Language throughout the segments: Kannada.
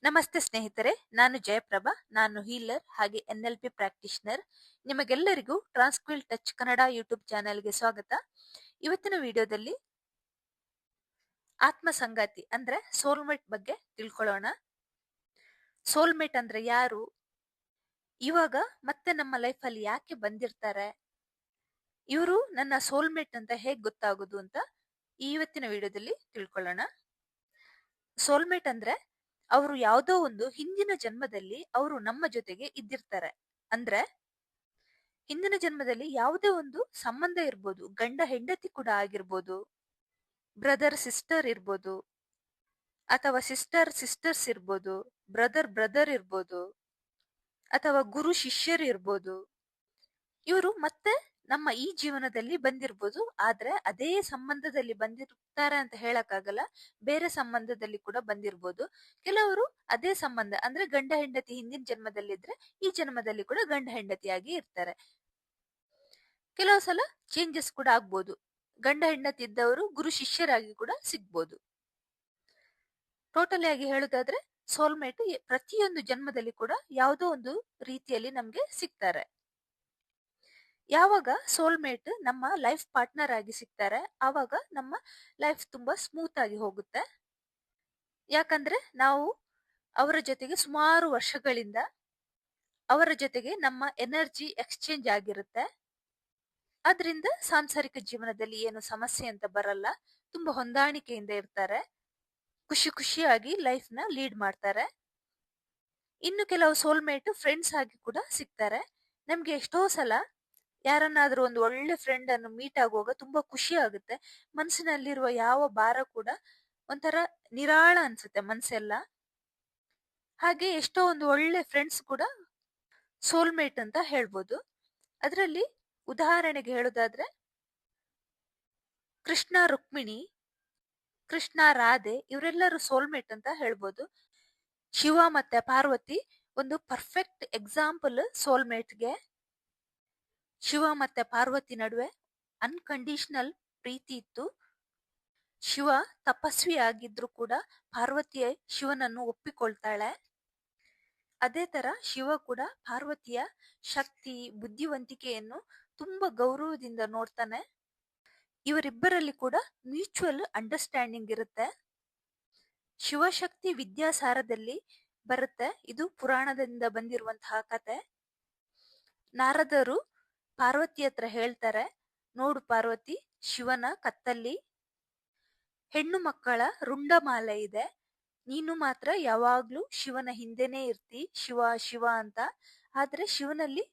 ನಮಸ್ತೆ ಸ್ನೇಹಿತರೆ, ನಾನು ಜಯಪ್ರಭಾ. ನಾನು ಹೀಲರ್ ಹಾಗೆ NLP ಪ್ರಾಕ್ಟೀಷನರ್. ನಿಮಗೆಲ್ಲರಿಗೂ ಟ್ರಾನ್ಸ್ಕ್ವಿಲ್ ಟಚ್ ಕನ್ನಡ ಯೂಟ್ಯೂಬ್ ಚಾನೆಲ್ಗೆ ಸ್ವಾಗತ. ಇವತ್ತಿನ ವಿಡಿಯೋದಲ್ಲಿ ಆತ್ಮ ಸಂಗಾತಿ ಅಂದ್ರೆ ಸೋಲ್ಮೇಟ್ ಬಗ್ಗೆ ತಿಳ್ಕೊಳ್ಳೋಣ. ಸೋಲ್ಮೇಟ್ ಅಂದ್ರೆ ಯಾರು, ಇವಾಗ ಮತ್ತೆ ನಮ್ಮ ಲೈಫ್ ಅಲ್ಲಿ ಯಾಕೆ ಬಂದಿರ್ತಾರೆ, ಇವರು ನನ್ನ ಸೋಲ್ಮೇಟ್ ಅಂತ ಹೇಗ್ ಗೊತ್ತಾಗೋದು ಅಂತ ಇವತ್ತಿನ ವಿಡಿಯೋದಲ್ಲಿ ತಿಳ್ಕೊಳ್ಳೋಣ. ಸೋಲ್ಮೇಟ್ ಅಂದ್ರೆ ಅವರು ಯಾವುದೋ ಒಂದು ಹಿಂದಿನ ಜನ್ಮದಲ್ಲಿ ಅವರು ನಮ್ಮ ಜೊತೆಗೆ ಇದ್ದಿರ್ತಾರೆ. ಅಂದ್ರೆ ಹಿಂದಿನ ಜನ್ಮದಲ್ಲಿ ಯಾವುದೇ ಒಂದು ಸಂಬಂಧ ಇರ್ಬೋದು, ಗಂಡ ಹೆಂಡತಿ ಕೂಡ ಆಗಿರ್ಬೋದು, ಬ್ರದರ್ ಸಿಸ್ಟರ್ ಇರ್ಬೋದು, ಅಥವಾ ಸಿಸ್ಟರ್ ಸಿಸ್ಟರ್ಸ್ ಇರ್ಬೋದು, ಬ್ರದರ್ ಬ್ರದರ್ ಇರ್ಬೋದು, ಅಥವಾ ಗುರು ಶಿಷ್ಯರು ಇರ್ಬೋದು. ಇವರು ಮತ್ತೆ ನಮ್ಮ ಈ ಜೀವನದಲ್ಲಿ ಬಂದಿರ್ಬೋದು, ಆದ್ರೆ ಅದೇ ಸಂಬಂಧದಲ್ಲಿ ಬಂದಿರ್ತಾರೆ ಅಂತ ಹೇಳಕ್ಕಾಗಲ್ಲ. ಬೇರೆ ಸಂಬಂಧದಲ್ಲಿ ಕೂಡ ಬಂದಿರ್ಬೋದು. ಕೆಲವರು ಅದೇ ಸಂಬಂಧ ಅಂದ್ರೆ ಗಂಡ ಹೆಂಡತಿ ಹಿಂದಿನ ಜನ್ಮದಲ್ಲಿದ್ರೆ ಈ ಜನ್ಮದಲ್ಲಿ ಕೂಡ ಗಂಡ ಹೆಂಡತಿಯಾಗಿ ಇರ್ತಾರೆ. ಕೆಲವು ಸಲ ಚೇಂಜಸ್ ಕೂಡ ಆಗ್ಬೋದು. ಗಂಡ ಹೆಂಡತಿ ಇದ್ದವರು ಗುರು ಶಿಷ್ಯರಾಗಿ ಕೂಡ ಸಿಗ್ಬೋದು. ಟೋಟಲಿ ಆಗಿ ಹೇಳುದಾದ್ರೆ ಸೋಲ್ಮೇಟ್ ಪ್ರತಿಯೊಂದು ಜನ್ಮದಲ್ಲಿ ಕೂಡ ಯಾವುದೋ ಒಂದು ರೀತಿಯಲ್ಲಿ ನಮ್ಗೆ ಸಿಗ್ತಾರೆ. ಯಾವಾಗ ಸೋಲ್ಮೇಟ್ ನಮ್ಮ ಲೈಫ್ ಪಾರ್ಟ್ನರ್ ಆಗಿ ಸಿಗ್ತಾರೆ ಆವಾಗ ನಮ್ಮ ಲೈಫ್ ತುಂಬಾ ಸ್ಮೂತ್ ಆಗಿ ಹೋಗುತ್ತೆ. ಯಾಕಂದ್ರೆ ನಾವು ಅವರ ಜೊತೆಗೆ ಸುಮಾರು ವರ್ಷಗಳಿಂದ ಅವರ ಜೊತೆಗೆ ನಮ್ಮ ಎನರ್ಜಿ ಎಕ್ಸ್ಚೇಂಜ್ ಆಗಿರುತ್ತೆ. ಅದರಿಂದ ಸಾಂಸಾರಿಕ ಜೀವನದಲ್ಲಿ ಏನು ಸಮಸ್ಯೆ ಅಂತ ಬರಲ್ಲ. ತುಂಬಾ ಹೊಂದಾಣಿಕೆಯಿಂದ ಇರ್ತಾರೆ, ಖುಷಿ ಖುಷಿಯಾಗಿ ಲೈಫ್ ನ ಲೀಡ್ ಮಾಡ್ತಾರೆ. ಇನ್ನು ಕೆಲವು ಸೋಲ್ಮೇಟ್ ಫ್ರೆಂಡ್ಸ್ ಆಗಿ ಕೂಡ ಸಿಗ್ತಾರೆ. ನಮ್ಗೆ ಎಷ್ಟೋ ಸಲ ಯಾರನ್ನಾದ್ರೂ ಒಂದು ಒಳ್ಳೆ ಫ್ರೆಂಡ್ ಅನ್ನು ಮೀಟ್ ಆಗುವಾಗ ತುಂಬಾ ಖುಷಿ ಆಗುತ್ತೆ. ಮನಸ್ಸಿನಲ್ಲಿರುವ ಯಾವ ಭಾರ ಕೂಡ ಒಂಥರ ನಿರಾಳ ಅನ್ಸುತ್ತೆ ಮನ್ಸೆಲ್ಲ. ಹಾಗೆ ಎಷ್ಟೋ ಒಂದು ಒಳ್ಳೆ ಫ್ರೆಂಡ್ಸ್ ಕೂಡ ಸೋಲ್ಮೇಟ್ ಅಂತ ಹೇಳ್ಬೋದು. ಅದರಲ್ಲಿ ಉದಾಹರಣೆಗೆ ಹೇಳೋದಾದ್ರೆ ಕೃಷ್ಣ ರುಕ್ಮಿಣಿ, ಕೃಷ್ಣ ರಾಧೆ ಇವರೆಲ್ಲರೂ ಸೋಲ್ಮೇಟ್ ಅಂತ ಹೇಳ್ಬೋದು. ಶಿವ ಮತ್ತೆ ಪಾರ್ವತಿ ಒಂದು ಪರ್ಫೆಕ್ಟ್ ಎಕ್ಸಾಂಪಲ್ ಸೋಲ್ಮೇಟ್ಗೆ. ಶಿವ ಮತ್ತೆ ಪಾರ್ವತಿ ನಡುವೆ ಅನ್ಕಂಡೀಷನಲ್ ಪ್ರೀತಿ ಇತ್ತು. ಶಿವ ತಪಸ್ವಿ ಆಗಿದ್ರು ಕೂಡ ಪಾರ್ವತಿಯ ಶಿವನನ್ನು ಒಪ್ಪಿಕೊಳ್ತಾಳೆ. ಅದೇ ತರ ಶಿವ ಕೂಡ ಪಾರ್ವತಿಯ ಶಕ್ತಿ ಬುದ್ಧಿವಂತಿಕೆಯನ್ನು ತುಂಬಾ ಗೌರವದಿಂದ ನೋಡ್ತಾನೆ. ಇವರಿಬ್ಬರಲ್ಲಿ ಕೂಡ ಮ್ಯೂಚುವಲ್ ಅಂಡರ್ಸ್ಟ್ಯಾಂಡಿಂಗ್ ಇರುತ್ತೆ. ಶಿವಶಕ್ತಿ ವಿದ್ಯಾಸಾರದಲ್ಲಿ ಬರುತ್ತೆ. ಇದು ಪುರಾಣದಿಂದ ಬಂದಿರುವಂತಹ ಕತೆ. ನಾರದರು ಪಾರ್ವತಿ ಹತ್ರ ಹೇಳ್ತಾರೆ, ನೋಡು ಪಾರ್ವತಿ, ಶಿವನ ಕತ್ತಲ್ಲಿ ಹೆಣ್ಣು ಮಕ್ಕಳ ರುಂಡಮಾಲೆ ಇದೆ. ನೀನು ಮಾತ್ರ ಯಾವಾಗ್ಲೂ ಶಿವನ ಹಿಂದೆನೆ ಇರ್ತಿ, ಶಿವ ಶಿವ ಅಂತ. ಆದ್ರೆ ಶಿವನಲ್ಲಿ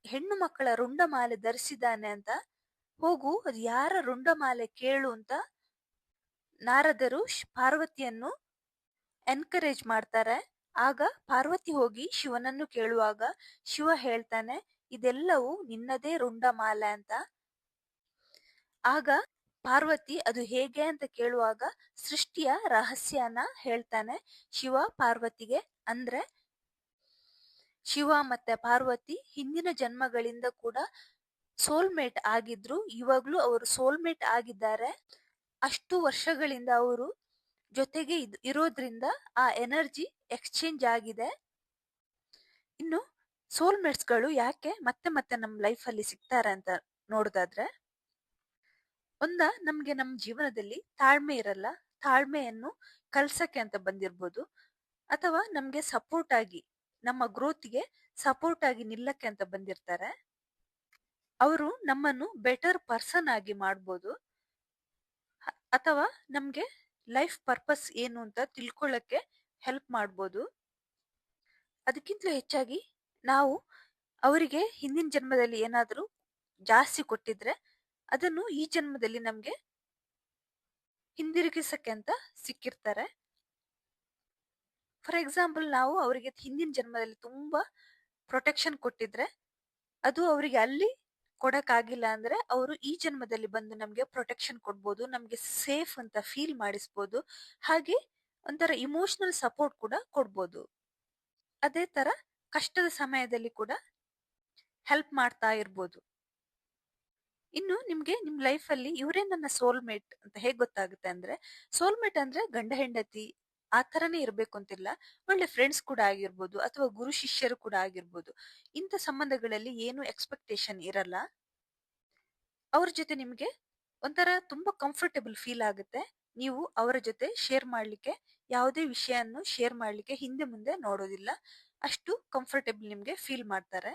ಹೆಣ್ಣು ಮಕ್ಕಳ ರುಂಡಮಾಲೆ ಧರಿಸಿದಾನೆ ಅಂತ. ಹೋಗು, ಅದು ಯಾರ ರುಂಡಮಾಲೆ ಕೇಳು ಅಂತ ನಾರದರು ಪಾರ್ವತಿಯನ್ನು ಎನ್ಕರೇಜ್ ಮಾಡ್ತಾರೆ. ಆಗ ಪಾರ್ವತಿ ಹೋಗಿ ಶಿವನನ್ನು ಕೇಳುವಾಗ ಶಿವ ಹೇಳ್ತಾನೆ, ಇದೆಲ್ಲವೂ ನಿನ್ನದೇ ರುಂಡಮಾಲೆ ಅಂತ. ಆಗ ಪಾರ್ವತಿ ಅದು ಹೇಗೆ ಅಂತ ಕೇಳುವಾಗ ಸೃಷ್ಟಿಯ ರಹಸ್ಯನ ಹೇಳ್ತಾನೆ ಶಿವ ಪಾರ್ವತಿಗೆ. ಅಂದ್ರೆ ಶಿವ ಮತ್ತೆ ಪಾರ್ವತಿ ಹಿಂದಿನ ಜನ್ಮಗಳಿಂದ ಕೂಡ ಸೋಲ್ಮೇಟ್ ಆಗಿದ್ರು, ಇವಾಗ್ಲೂ ಅವರು ಸೋಲ್ಮೇಟ್ ಆಗಿದ್ದಾರೆ. ಅಷ್ಟು ವರ್ಷಗಳಿಂದ ಅವರು ಜೊತೆಗೆ ಇರೋದ್ರಿಂದ ಆ ಎನರ್ಜಿ ಎಕ್ಸ್ಚೇಂಜ್ ಆಗಿದೆ. ಇನ್ನು ಸೋಲ್ಮೇಟ್ಸ್ ಗಳು ಯಾಕೆ ಮತ್ತೆ ಮತ್ತೆ ನಮ್ಮ ಲೈಫ್ ಅಲ್ಲಿ ಸಿಗ್ತಾರೆ ಅಂತ ನೋಡೋದಾದ್ರೆ, ನಮ್ಗೆ ನಮ್ಮ ಜೀವನದಲ್ಲಿ ತಾಳ್ಮೆ ಇರಲ್ಲ, ತಾಳ್ಮೆಯನ್ನು ಕಲ್ಸಕ್ಕೆ ಅಂತ ಬಂದಿರ್ಬೋದು, ಅಥವಾ ನಮ್ಗೆ ಸಪೋರ್ಟ್ ಆಗಿ ನಮ್ಮ ಗ್ರೋತ್ಗೆ ಸಪೋರ್ಟ್ ಆಗಿ ನಿಲ್ಲಕ್ಕೆ ಅಂತ ಬಂದಿರ್ತಾರೆ. ಅವರು ನಮ್ಮನ್ನು ಬೆಟರ್ ಪರ್ಸನ್ ಆಗಿ ಮಾಡ್ಬೋದು, ಅಥವಾ ನಮ್ಗೆ ಲೈಫ್ ಪರ್ಪಸ್ ಏನು ಅಂತ ತಿಳ್ಕೊಳ್ಳಕ್ಕೆ ಹೆಲ್ಪ್ ಮಾಡ್ಬೋದು. ಅದಕ್ಕಿಂತಲೂ ಹೆಚ್ಚಾಗಿ ನಾವು ಅವರಿಗೆ ಹಿಂದಿನ ಜನ್ಮದಲ್ಲಿ ಏನಾದರೂ ಜಾಸ್ತಿ ಕೊಟ್ಟಿದ್ರೆ ಅದನ್ನು ಈ ಜನ್ಮದಲ್ಲಿ ನಮ್ಗೆ ಹಿಂದಿರುಗಿಸಕ್ಕೆ ಅಂತ ಸಿಕ್ಕಿರ್ತಾರೆ. ಫಾರ್ ಎಕ್ಸಾಂಪಲ್, ನಾವು ಅವರಿಗೆ ಹಿಂದಿನ ಜನ್ಮದಲ್ಲಿ ತುಂಬಾ ಪ್ರೊಟೆಕ್ಷನ್ ಕೊಟ್ಟಿದ್ರೆ ಅದು ಅವರಿಗೆ ಅಲ್ಲಿ ಕೊಡಕ್ಕಾಗಿಲ್ಲ ಅಂದ್ರೆ ಅವರು ಈ ಜನ್ಮದಲ್ಲಿ ಬಂದು ನಮ್ಗೆ ಪ್ರೊಟೆಕ್ಷನ್ ಕೊಡ್ಬೋದು, ನಮ್ಗೆ ಸೇಫ್ ಅಂತ ಫೀಲ್ ಮಾಡಿಸ್ಬೋದು. ಹಾಗೆ ಒಂಥರ ಇಮೋಷನಲ್ ಸಪೋರ್ಟ್ ಕೂಡ ಕೊಡ್ಬೋದು. ಅದೇ ತರ ಕಷ್ಟದ ಸಮಯದಲ್ಲಿ ಕೂಡ ಹೆಲ್ಪ್ ಮಾಡ್ತಾ ಇರ್ಬೋದು. ಇನ್ನು ನಿಮ್ಗೆ ನಿಮ್ ಲೈಫ್ ಅಲ್ಲಿ ಇವರೇ ನನ್ನ ಸೋಲ್ಮೇಟ್ ಅಂತ ಹೇಗ್ ಗೊತ್ತಾಗುತ್ತೆ ಅಂದ್ರೆ, ಸೋಲ್ಮೇಟ್ ಅಂದ್ರೆ ಗಂಡ ಹೆಂಡತಿ ಆ ತರನೇ ಇರ್ಬೇಕು ಅಂತಿಲ್ಲ. ಒಳ್ಳೆ ಫ್ರೆಂಡ್ಸ್ ಕೂಡ ಆಗಿರ್ಬೋದು ಅಥವಾ ಗುರು ಶಿಷ್ಯರು ಕೂಡ ಆಗಿರ್ಬೋದು. ಇಂಥ ಸಂಬಂಧಗಳಲ್ಲಿ ಏನು ಎಕ್ಸ್ಪೆಕ್ಟೇಷನ್ ಇರಲ್ಲ. ಅವ್ರ ಜೊತೆ ನಿಮ್ಗೆ ಒಂಥರ ತುಂಬಾ ಕಂಫರ್ಟಬಲ್ ಫೀಲ್ ಆಗುತ್ತೆ. ನೀವು ಅವರ ಜೊತೆ ಶೇರ್ ಮಾಡ್ಲಿಕ್ಕೆ ಯಾವುದೇ ವಿಷಯನ್ನು ಶೇರ್ ಮಾಡ್ಲಿಕ್ಕೆ ಹಿಂದೆ ಮುಂದೆ ನೋಡೋದಿಲ್ಲ. ಅಷ್ಟು ಕಂಫರ್ಟಬಲ್ ನಿಮ್ಗೆ ಫೀಲ್ ಮಾಡ್ತಾರೆ.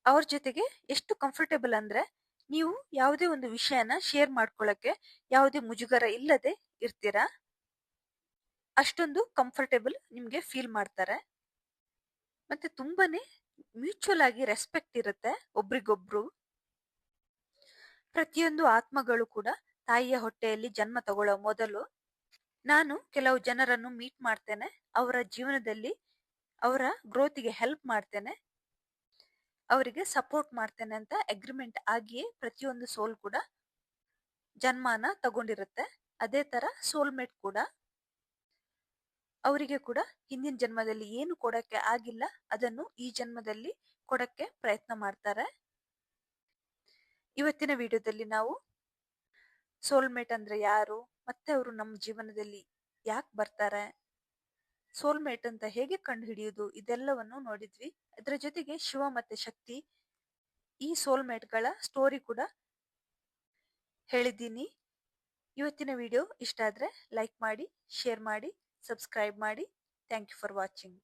ಅವ್ರ ಜೊತೆಗೆ ಎಷ್ಟು ಕಂಫರ್ಟಬಲ್ ಅಂದ್ರೆ ನೀವು ಯಾವುದೇ ಒಂದು ವಿಷಯನ ಶೇರ್ ಮಾಡ್ಕೊಳ್ಳಕ್ಕೆ ಯಾವುದೇ ಮುಜುಗರ ಇಲ್ಲದೆ ಇರ್ತೀರಾ. ಅಷ್ಟೊಂದು ಕಂಫರ್ಟಬಲ್ ನಿಮ್ಗೆ ಫೀಲ್ ಮಾಡ್ತಾರೆ. ಮತ್ತೆ ತುಂಬಾನೇ ಮ್ಯೂಚುವಲ್ ಆಗಿ ರೆಸ್ಪೆಕ್ಟ್ ಇರುತ್ತೆ ಒಬ್ರಿಗೊಬ್ರು. ಪ್ರತಿಯೊಂದು ಆತ್ಮಗಳು ಕೂಡ ತಾಯಿಯ ಹೊಟ್ಟೆಯಲ್ಲಿ ಜನ್ಮ ತಗೊಳ್ಳೋ ಮೊದಲು ನಾನು ಕೆಲವು ಜನರನ್ನು ಮೀಟ್ ಮಾಡ್ತೇನೆ, ಅವರ ಜೀವನದಲ್ಲಿ ಅವರ ಗ್ರೋತಿಗೆ ಹೆಲ್ಪ್ ಮಾಡ್ತೇನೆ, ಅವರಿಗೆ ಸಪೋರ್ಟ್ ಮಾಡ್ತೇನೆ ಅಂತ ಅಗ್ರಿಮೆಂಟ್ ಆಗಿಯೇ ಪ್ರತಿಯೊಂದು ಸೋಲ್ ಕೂಡ ಜನ್ಮನ ತಗೊಂಡಿರುತ್ತೆ. ಅದೇ ತರ ಸೋಲ್ಮೇಟ್ ಕೂಡ ಅವರಿಗೆ ಕೂಡ ಹಿಂದಿನ ಜನ್ಮದಲ್ಲಿ ಏನು ಕೊಡಕ್ಕೆ ಆಗಿಲ್ಲ ಅದನ್ನು ಈ ಜನ್ಮದಲ್ಲಿ ಕೊಡಕ್ಕೆ ಪ್ರಯತ್ನ ಮಾಡ್ತಾರೆ. ಇವತ್ತಿನ ವಿಡಿಯೋದಲ್ಲಿ ನಾವು ಸೋಲ್ಮೇಟ್ ಅಂದ್ರೆ ಯಾರು, ಮತ್ತೆ ಅವರು ನಮ್ಮ ಜೀವನದಲ್ಲಿ ಯಾಕೆ ಬರ್ತಾರೆ, ಸೋಲ್ಮೇಟ್ ಅಂತ ಹೇಗೆ ಕಂಡು ಹಿಡಿಯುವುದು, ಇದೆಲ್ಲವನ್ನು ನೋಡಿದ್ವಿ. ಅದರ ಜೊತೆಗೆ ಶಿವ ಮತ್ತೆ ಶಕ್ತಿ ಈ ಸೋಲ್ಮೇಟ್ಗಳ ಸ್ಟೋರಿ ಕೂಡ ಹೇಳಿದ್ದೀನಿ. ಇವತ್ತಿನ ವಿಡಿಯೋ ಇಷ್ಟ ಆದ್ರೆ ಲೈಕ್ ಮಾಡಿ, ಶೇರ್ ಮಾಡಿ, ಸಬ್ಸ್ಕ್ರೈಬ್ ಮಾಡಿ. Thank you for watching.